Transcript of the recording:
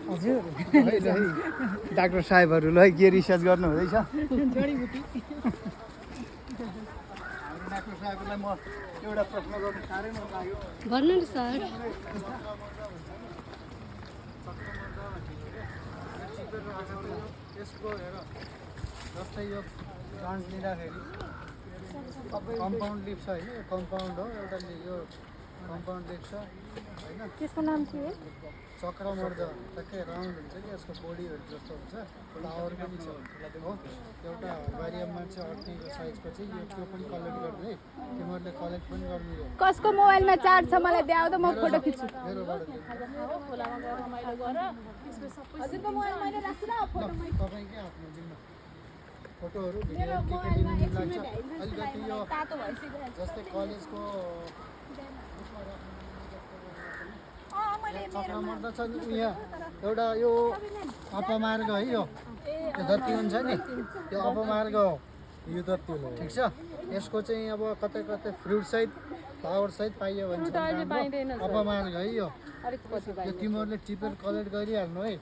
हजुर डाक्टर साहेबहरूलाई के रिसर्च गर्नु हुँदैछ जडीबुटी डाक्टर साहेबलाई म एउटा प्रश्न गर्नु साह्रै मन लाग्यो भन्नु नि सर यसको हेर जस्तै यो प्लान्ट लिँदाखेरि कम्पाउन्ड लिफ छ होइन यो कम्पाउन्ड हो एउटा यो कम्पाउन्ड लिफ छ होइन त्यसको नाम के हो चक्रमर्द ट्याक्कै राउन्ड हुन्छ कि यसको बोडीहरू जस्तो हुन्छ फ्लावर पनि छ हो एउटा हर्बारियममा चाहिँ अर्किडको साइजको चाहिँ यो त्यो पनि कलेक्ट गर्नु है तिमीहरूले कलेक्ट पनि गर्नु यो कसको मोबाइलमा चार्ज छ मलाई देखाउ त म फोटो खिच्छु मेरोबाट हजुरको मोबाइल मैले राख्छु ल फोटो तपाईँकै आफ्नो जिम्मा फोटोहरू भिडियो के के लिनु मन लाग्छ अलिकति यो तातो भइसक्यो जस्तै कलेजको चक्रमर्द छ नि यहाँ एउटा यो अपमार्ग है यो जति हुन्छ नि त्यो अपमार्ग हो यो त त्यो हो ठिक छ यसको चाहिँ अब कतै कतै फ्रुट सहित फ्लावर सहित पाइयो भने चाहिँ राम्रो। अपमार्ग है यो अलिक पछि यो तिमीहरूले टिपेर कलेक्ट गरिहाल्नु है